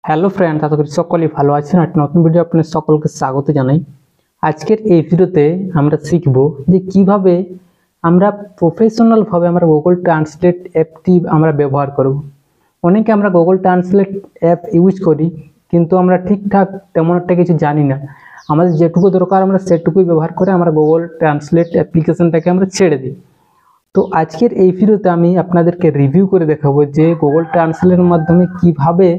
Hello friend, আশা করি সকলেই ভালো আছেন। একটা নতুন ভিডিও আপনাদের সকলকে স্বাগত জানাই। আজকের এই ভিডিওতে আমরা শিখব যে কিভাবে আমরা প্রফেশনালভাবে আমরা গুগল ট্রান্সলেট অ্যাপটি আমরা ব্যবহার করব। অনেকে আমরা গুগল ট্রান্সলেট অ্যাপ ইউজ করি, কিন্তু আমরা ঠিকঠাক তেমন একটা কিছু জানি না। আমাদের যেটুকু দরকার আমরা সেটুকুই ব্যবহার করে আমরা গুগল ট্রান্সলেট অ্যাপ্লিকেশনটাকে আমরা ছেড়ে দিই। তো আজকের এই ভিডিওতে আমি আপনাদেরকে রিভিউ করে দেখাবো যে গুগল ট্রান্সলেটের মাধ্যমে কিভাবে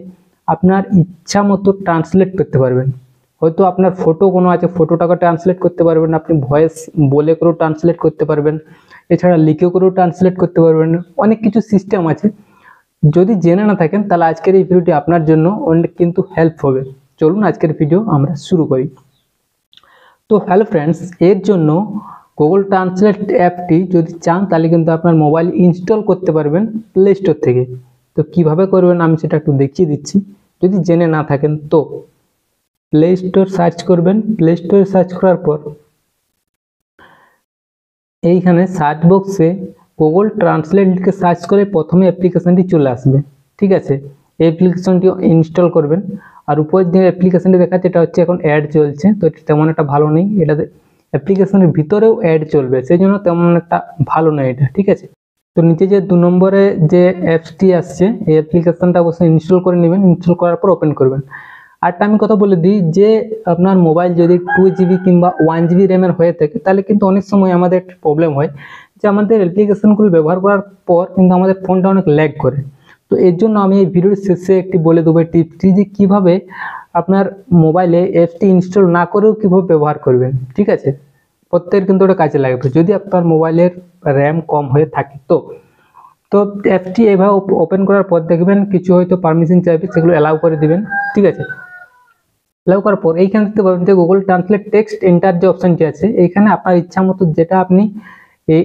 আপনার ইচ্ছা মতো ট্রান্সলেট করতে পারবেন। হয়তো আপনার ফটো কোনো আছে, ফটোটাকে ট্রান্সলেট করতে পারবেন, আপনি ভয়েস বলে করেও ট্রান্সলেট করতে পারবেন, এছাড়া লিখে করেও ট্রান্সলেট করতে পারবেন। অনেক কিছু সিস্টেম আছে, যদি জেনে না থাকেন তাহলে আজকের এই ভিডিওটি আপনার জন্য অনেক কিন্তু হেল্প হবে। চলুন আজকের ভিডিও আমরা শুরু করি। তো হ্যালো ফ্রেন্ডস, এর জন্য গুগল ট্রান্সলেট অ্যাপটি যদি চান তাহলে কিন্তু আপনার মোবাইল ইনস্টল করতে পারবেন প্লে স্টোর থেকে। তো কিভাবে করবেন আমি সেটা একটু দেখিয়ে দিচ্ছি, যদি জেনে না থাকেন। তো প্লে স্টোর সার্চ করবেন, প্লে স্টোরে সার্চ করার পর এইখানে সার্চ বক্সে গুগল ট্রান্সলেট লিখে সার্চ করে প্রথমে অ্যাপ্লিকেশনটি চলে আসবে। ঠিক আছে, এই অ্যাপ্লিকেশনটি ইনস্টল করবেন। আর উপর যে অ্যাপ্লিকেশনটি দেখাচ্ছে এটা হচ্ছে এখন অ্যাড চলছে, তো তেমন একটা ভালো নেই। এটাতে অ্যাপ্লিকেশনের ভিতরেও অ্যাড চলবে, সেই জন্য তেমন একটা ভালো নয় এটা। ঠিক আছে, তো নিচে যে 2 নম্বরে যে অ্যাপসটি আসছে এই অ্যাপ্লিকেশনটা অবশ্যই ইনস্টল করে নেবেন। ইনস্টল করার পর ওপেন করবেন। আরটা আমি কথা বলে দিই যে আপনার মোবাইল যদি 2 GB কিংবা 1 GB র্যামের হয়ে থাকে তাহলে কিন্তু অনেক সময় আমাদের একটা প্রবলেম হয় যে আমাদের অ্যাপ্লিকেশনগুলো ব্যবহার করার পর কিন্তু আমাদের ফোনটা অনেক ল্যাগ করে। তো এর জন্য আমি এই ভিডিওর শেষে একটি বলে দেবো টিপসটি, যে কীভাবে আপনার মোবাইলে অ্যাপটি ইনস্টল না করেও কীভাবে ব্যবহার করবেন। ঠিক আছে, প্রত্যেকের কিন্তু ওটা কাজে লাগবে যদি আপনার মোবাইলের র্যাম কম হয়ে থাকে। তো তো অ্যাপটি এভাবে ওপেন করার পর দেখবেন কিছু হয়তো পারমিশন চাইবে, সেগুলো অ্যালাউ করে দিবেন। ঠিক আছে, অ্যালাউ করার পর এইখানে দেখতে পাবেন যে গুগল ট্রান্সলেট টেক্সট এন্টার যে অপশনটি আছে, এইখানে আপনার ইচ্ছা মতো যেটা আপনি এই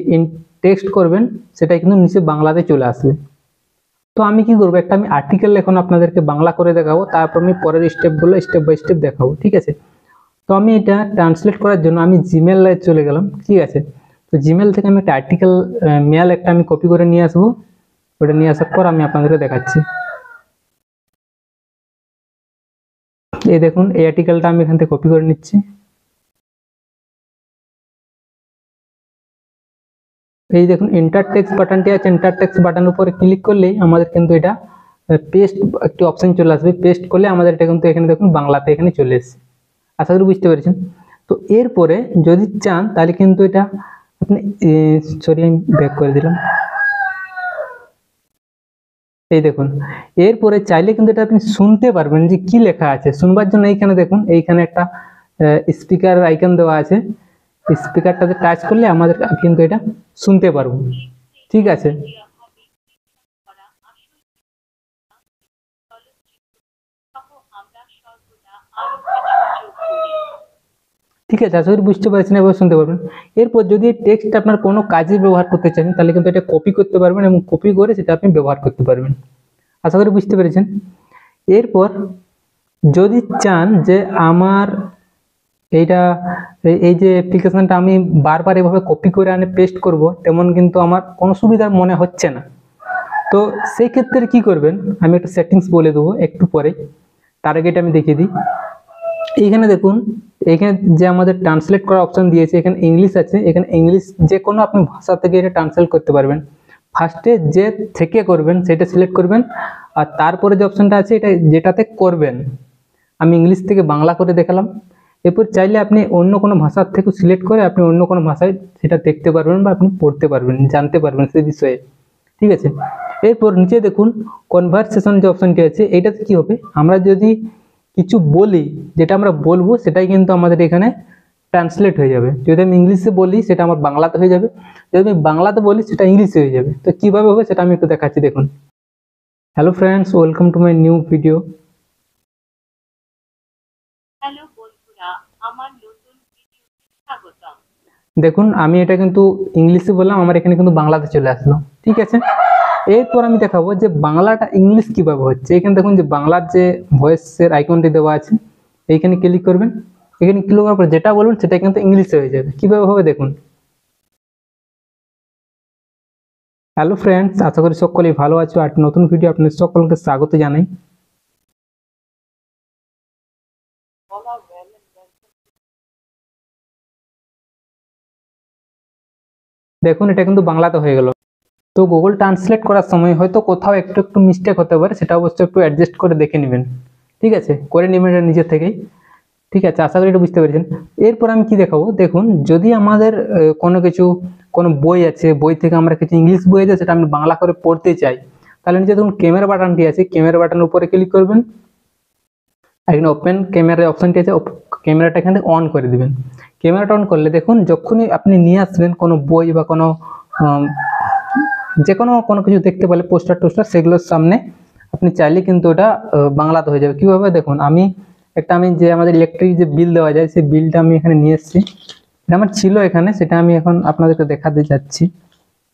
টেক্সট করবেন সেটাই কিন্তু নিচে বাংলাতে চলে আসবে। তো আমি কি করবো, একটা আমি আর্টিকেল এখন আপনাদেরকে বাংলা করে দেখাবো, তারপর আমি পরের স্টেপগুলো স্টেপ বাই স্টেপ দেখাবো। ঠিক আছে, তো আমি এটা ট্রান্সলেট করার জন্য আমি জিমেলে চলে গেলাম। ঠিক আছে, তো জিমেল থেকে আমি একটা আর্টিকেল মেল একটা আমি কপি করে নিয়ে আসবো। ওটা নিয়ে আসার পর আমি আপনাদেরকে দেখাচ্ছি। এই দেখুন, এই আর্টিকেলটা আমি এখান থেকে কপি করে নিচ্ছি। এই দেখুন এন্টার টেক্সট বাটনটি আছে, এন্টার টেক্সট বাটনের উপরে ক্লিক করলেই আমাদের কিন্তু এটা পেস্ট একটি অপশন চলে আসবে। পেস্ট করলে আমাদের এটা কিন্তু এখানে দেখুন বাংলাতে এখানে চলে এসেছে। আশা করি বুঝতে পেরেছেন। তো এরপরে যদি চান তাহলে কিন্তু এটা আপনি সরি আমি ব্যাক করে দিলাম। এই দেখুন, এরপরে চাইলে কিন্তু এটা আপনি শুনতে পারবেন যে কি লেখা আছে। শুনবার জন্য এইখানে দেখুন, এইখানে একটা স্পিকার আইকন দেওয়া আছে। স্পিকারটাতে টাচ করলে আমাদের কিন্তু এটা শুনতে পারবো। ঠিক আছে, ঠিক আছে, আশা করি বুঝতে পারছেন, এবার শুনতে পারবেন। এরপর যদি এই টেক্সট আপনার কোনো কাজে ব্যবহার করতে চান তাহলে কিন্তু এটা কপি করতে পারবেন এবং কপি করে সেটা আপনি ব্যবহার করতে পারবেন। আশা করি বুঝতে পেরেছেন। এরপর যদি চান যে আমার এইটা এই যে অ্যাপ্লিকেশনটা আমি বারবার এভাবে কপি করে আনে পেস্ট করব, তেমন কিন্তু আমার কোনো সুবিধা মনে হচ্ছে না। তো সেই ক্ষেত্রে কি করবেন আমি একটা সেটিংস বলে দেবো একটু পরে, তার আগে এটা আমি দেখিয়ে দিই। এইখানে দেখুন, এখানে যে আমাদের ট্রান্সলেট করার অপশন দিয়েছে, এখানে ইংলিশ আছে। এখানে ইংলিশ যে কোনো আপনি ভাষা থেকে এটা ট্রান্সলেট করতে পারবেন। ফার্স্টে যে থেকে করবেন সেটা সিলেক্ট করবেন, আর তারপরে যে অপশনটা আছে এটা যেটাতে করবেন। আমি ইংলিশ থেকে বাংলা করে দেখালাম। এরপর চাইলে আপনি অন্য কোনো ভাষার থেকে সিলেক্ট করে আপনি অন্য কোনো ভাষায় সেটা দেখতে পারবেন বা আপনি পড়তে পারবেন, জানতে পারবেন সেই বিষয়ে। ঠিক আছে, এরপর নিচে দেখুন কনভারসেশন যে অপশনটি আছে, এইটাতে কি হবে, আমরা যদি কিছু বলি যেটা আমরা বলবো সেটাই কিন্তু আমাদের এখানে ট্রান্সলেট হয়ে যাবে। যদি আমি ইংলিশে বলি সেটা আমার বাংলাতে হয়ে যাবে, যদি আমি বাংলাতে বলি সেটা ইংলিশে হয়ে যাবে। তো কিভাবে হবে সেটা আমি একটু দেখাচ্ছি, দেখুন। Hello friends, welcome to my new video. Hello বন্ধুরা, আমার নতুন ভিডিওতে স্বাগতম। দেখুন আমি এটা কিন্তু ইংলিশে বললাম, আমার এখানে কিন্তু বাংলাতে চলে আসলো। ঠিক আছে, এরপর আমি দেখাবো যে বাংলাটা ইংলিশ কিভাবে হচ্ছে। এখানে দেখুন যে বাংলার যে ভয়েসের আইকনটি দেওয়া আছে, এইখানে ক্লিক করবেন। এখানে ক্লিক করার পর যেটা বলবেন সেটা কিন্তু ইংলিশে হয়ে যাবে। কিভাবে হবে দেখুন। হ্যালো ফ্রেন্ডস, আশা করি সকলেই ভালো আছো। আর নতুন ভিডিও আপনাদের সকলকে স্বাগত জানাই। দেখুন এটা কিন্তু বাংলাতে হয়ে গেল। তো গুগল ট্রান্সলেট করার সময় হয়তো কোথাও একটু একটু মিস্টেক হতে পারে, সেটা অবশ্যই একটু অ্যাডজাস্ট করে দেখে নেবেন, ঠিক আছে, করে নেবেন এটা নিজের থেকেই। ঠিক আছে, আশা করি এটা বুঝতে পেরেছেন। এরপর আমি কি দেখাবো, দেখুন যদি আমাদের কোনো বই আছে, বই থেকে আমরা কিছু ইংলিশ বই আছে সেটা আমি বাংলা করে পড়তে চাই, তাহলে নিচে দেখুন ক্যামেরা বাটনটি আছে, ক্যামেরা বাটনের উপরে ক্লিক করবেন, এখানে ওপেন ক্যামেরা অপশনটি আছে, ক্যামেরাটা এখান থেকে অন করে দিবেন। ক্যামেরাটা অন করলে দেখুন যখনই আপনি নিয়ে আসবেন কোনো বই বা কোনো যে কোনো কিছু দেখতে পেলে পোস্টার টোস্টার, সেগুলোর সামনে আপনি চাইলে কিন্তু ওটা বাংলাতে হয়ে যাবে। কীভাবে দেখুন, আমি যে আমাদের ইলেকট্রিক যে বিল দেওয়া যায় সেই বিলটা আমি এখানে নিয়ে এসেছি, এটা আমার ছিল এখানে, সেটা আমি এখন আপনাদেরকে দেখাতে যাচ্ছি।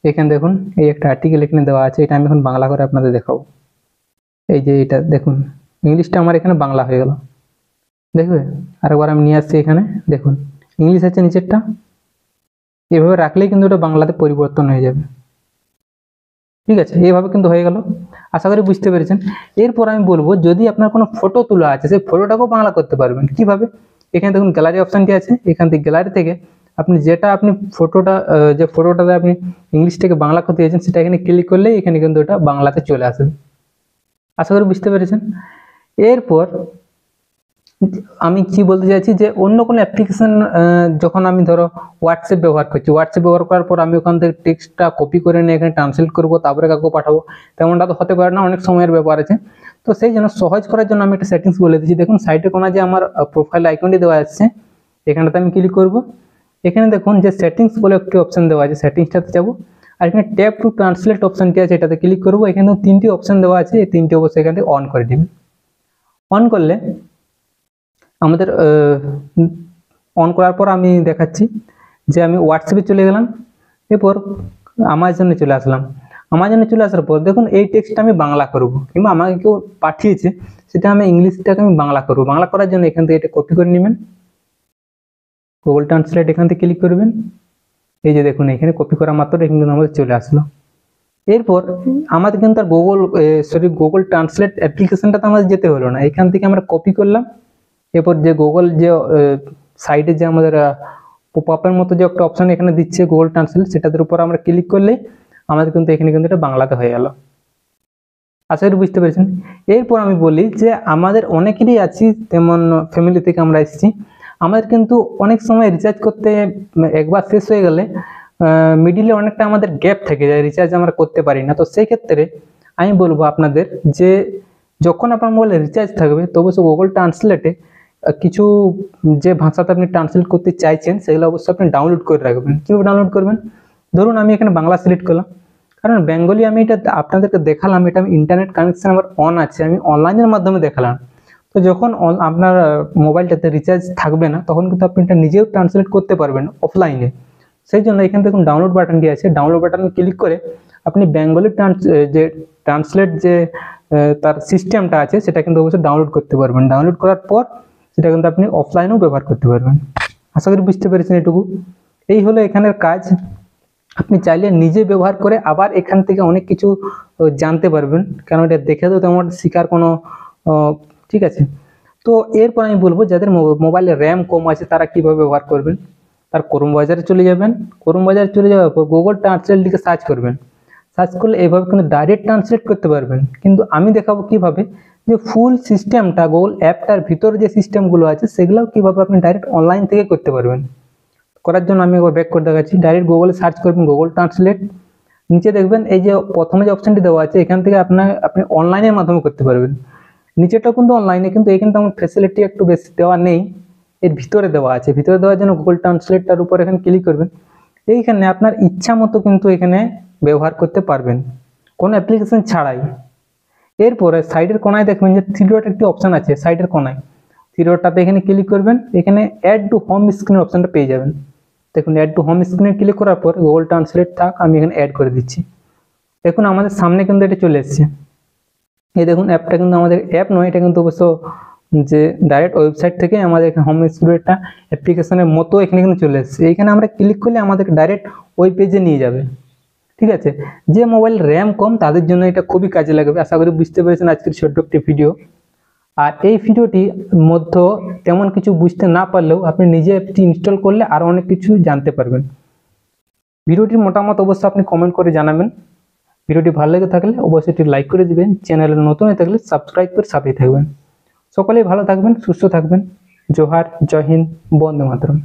এখানে দেখুন এই একটা আর্টিকেল এখানে দেওয়া আছে, এটা আমি এখন বাংলা করে আপনাদের দেখাবো। এই যে এটা দেখুন ইংলিশটা আমার এখানে বাংলা হয়ে গেল, দেখবে আরেকবার আমি নিয়ে আসছি এখানে, দেখুন ইংলিশ আছে নিচেরটা, এভাবে রাখলেই কিন্তু ওটা বাংলাতে পরিবর্তন হয়ে যাবে। ঠিক আছে, এইভাবে কিন্তু হয়ে গেল, আশা করি বুঝতে পেরেছেন। এরপর আমি বলবো, যদি আপনার কোনো ফটো তোলা আছে সেই ফটোটাকেও বাংলা করতে পারবেন। কিভাবে, এখানে দেখুন গ্যালারি অপশনটি আছে, এখান থেকে গ্যালারি থেকে আপনি যে ফটোটাতে আপনি ইংলিশ থেকে বাংলা করতে চাইছেন সেটা এখানে ক্লিক করলেই এখানে কিন্তু ওটা বাংলাতে চলে আসবে। আশা করি বুঝতে পেরেছেন। এরপর আমি কি বলতে চাইছি, যে অন্য কোনো অ্যাপ্লিকেশন যখন আমি ধরো হোয়াটসঅ্যাপ ব্যবহার করছি, হোয়াটসঅ্যাপ ব্যবহার করার পর আমি ওখান থেকে টেক্সটটা কপি করে নিয়ে এখানে ট্রান্সলেট করবো, তারপরে কাউকে পাঠাবো, তেমনটা তো হতে পারে না, অনেক সময়ের ব্যাপার আছে। তো সেই জন্য সহজ করার জন্য আমি একটা সেটিংস বলে দিচ্ছি। দেখুন সাইডে কোনা যে আমার প্রোফাইল আইকনটি দেওয়া আছে, এখানটাতে আমি ক্লিক করব। এখানে দেখুন যে সেটিংস বলে একটি অপশন দেওয়া আছে, সেটিংসটাতে যাবো, আর এখানে ট্যাপ টু ট্রান্সলেট অপশনটি আছে, এটাতে ক্লিক করবো। এখানে তিনটি অপশন দেওয়া আছে, এই তিনটি অবশ্যই এখান থেকে অন করে দিবেন। অন করলে আমাদের অন করার পর আমি দেখাচ্ছি যে আমি হোয়াটসঅ্যাপে চলে গেলাম, এরপর আমাজনে চলে আসলাম। আমাজনে চলে আসার পর দেখুন এই টেক্সটটা আমি বাংলা করব, কিংবা আমাকে কেউ পাঠিয়েছে সেটা আমি ইংলিশটাকে আমি বাংলা করব। বাংলা করার জন্য এখান থেকে এটা কপি করে নেবেন, গুগল ট্রান্সলেট এখান থেকে ক্লিক করবেন। এই যে দেখুন এখানে কপি করা মাত্র এখানে কিন্তু আমাদের চলে আসলো। এরপর আমাদের কিন্তু আর গুগল ট্রান্সলেট অ্যাপ্লিকেশনটা তো আমাদের যেতে হলো না, এখান থেকে আমরা কপি করলাম। এরপর যে গুগল যে সাইডে যে আমাদের পপআপের মতো যে একটা অপশন এখানে দিচ্ছে গুগল ট্রান্সলেট, সেটার উপর আমরা ক্লিক করলে আমাদের কিন্তু এখানে কিন্তু এটা বাংলাতে হয়ে গেল। আশা করি বুঝতে পেরেছেন। এরপর আমি বলি যে আমাদের অনেকেরই আছি, তেমন ফ্যামিলি থেকে আমরা এসেছি, আমাদের কিন্তু অনেক সময় রিচার্জ করতে একবার শেষ হয়ে গেলে মিডিলে অনেকটা আমাদের গ্যাপ থেকে যায়, রিচার্জ আমরা করতে পারি না। তো সেই ক্ষেত্রে আমি বলবো আপনাদের যে যখন আপনার মোবাইলে রিচার্জ থাকবে তো অবশ্যই গুগল ট্রান্সলেটে কিছু যে ভাষাতে আপনি ট্রান্সলেট করতে চাইছেন সেগুলো অবশ্যই আপনি ডাউনলোড করে রাখবেন। কীভাবে ডাউনলোড করবেন, ধরুন আমি এখানে বাংলা সিলেক্ট করলাম, কারণ বেঙ্গলি আমি এটা আপনাদেরকে দেখালাম, এটা আমি ইন্টারনেট কানেকশন আমার অন আছে, আমি অনলাইনের মাধ্যমে দেখালাম। তো যখন আপনার মোবাইলটাতে রিচার্জ থাকবে না তখন কিন্তু আপনি এটা নিজেও ট্রান্সলেট করতে পারবেন অফলাইনে। সেই জন্য এখানে দেখুন ডাউনলোড বাটনটি আছে, ডাউনলোড বাটনে ক্লিক করে আপনি বেঙ্গলি যে ট্রান্সলেট যে তার সিস্টেমটা আছে সেটা কিন্তু অবশ্যই ডাউনলোড করতে পারবেন। ডাউনলোড করার পর সেটা কিন্তু আপনি অফলাইনেও ব্যবহার করতে পারবেন। আশা করি বুঝতে পেরেছেন এটুকু। এই হলো এখানের কাজ। আপনি চাইলে নিজে ব্যবহার করে আবার এখান থেকে অনেক কিছু জানতে পারবেন, কারণ এটা দেখে তো তেমন শেখার কোনো ঠিক আছে। তো এরপর আমি বলবো যাদের মোবাইলে র্যাম কম আছে তারা কিভাবে ব্যবহার করবেন। তার ক্রোম বাজারে চলে যাবেন, ক্রোম বাজারে চলে যাওয়ার পর গুগল ট্রান্সলেট লিখে সার্চ করবেন। সার্চ করলে এইভাবে কিন্তু ডাইরেক্ট ট্রান্সলেট করতে পারবেন, কিন্তু আমি দেখাবো কিভাবে যে ফুল সিস্টেমটা গুগল অ্যাপটার ভিতরে যে সিস্টেমগুলো আছে সেগুলোও কিভাবে আপনি ডাইরেক্ট অনলাইন থেকে করতে পারবেন। করার জন্য আমি একবার ব্যাক করে দেখাচ্ছি। ডাইরেক্ট গুগলে সার্চ করবেন গুগল ট্রান্সলেট, নিচে দেখবেন এই যে প্রথমে যে অপশনটি দেওয়া আছে এখান থেকে আপনি অনলাইনের মাধ্যমে করতে পারবেন। নিচেটাও কিন্তু অনলাইনে, কিন্তু এখানে তো আমার ফ্যাসিলিটি একটু বেশি দেওয়া নেই, এর ভিতরে দেওয়া আছে। ভিতরে দেওয়ার জন্য গুগল ট্রান্সলেটটার উপর এখানে ক্লিক করবেন। এইখানে আপনার ইচ্ছা মতো কিন্তু এখানে ব্যবহার করতে পারবেন কোনো অ্যাপ্লিকেশন ছাড়াই। এরপরে সাইডের কোনায় দেখবেন যে থ্রি ডট একটি অপশন আছে, সাইডের কোনায় থ্রি ডটটাতে এখানে ক্লিক করবেন, এখানে অ্যাড টু হোম স্ক্রিন অপশনটা পেয়ে যাবেন। দেখুন অ্যাড টু হোম স্ক্রিনে ক্লিক করার পর গুগল ট্রান্সলেট থাক আমি এখানে অ্যাড করে দিচ্ছি। দেখুন আমাদের সামনে কিন্তু এটা চলে এসেছে। এই দেখুন অ্যাপটা কিন্তু আমাদের অ্যাপ নয়, এটা কিন্তু অবশ্য যে ডাইরেক্ট ওয়েবসাইট থেকে আমাদের হোম স্ক্রিনটা অ্যাপ্লিকেশনের মতো এখানে কিন্তু চলে এসেছে। এইখানে আমরা ক্লিক করলে আমাদের ডাইরেক্ট ওই পেজে নিয়ে যাবে। ঠিক আছে, যে মোবাইল র্যাম কম তাদের জন্য এটা খুবই কাজে লাগবে। আশা করি বুঝতে পেরেছেন আজকের ছোট্ট একটি ভিডিও। আর এই ভিডিওটি মধ্যে তেমন কিছু বুঝতে না পারলেও আপনি নিজে অ্যাপটি ইনস্টল করলে আরও অনেক কিছু জানতে পারবেন। ভিডিওটির মতামত অবশ্যই আপনি কমেন্ট করে জানাবেন। ভিডিওটি ভালো লেগে থাকলে অবশ্যই একটি লাইক করে দিবেন, চ্যানেলে নতুন হয়ে থাকলে সাবস্ক্রাইব করে সাথেই থাকবেন। সকলেই ভালো থাকবেন, সুস্থ থাকবেন। জোহার, জয় হিন্দ, বন্দে মাতরম।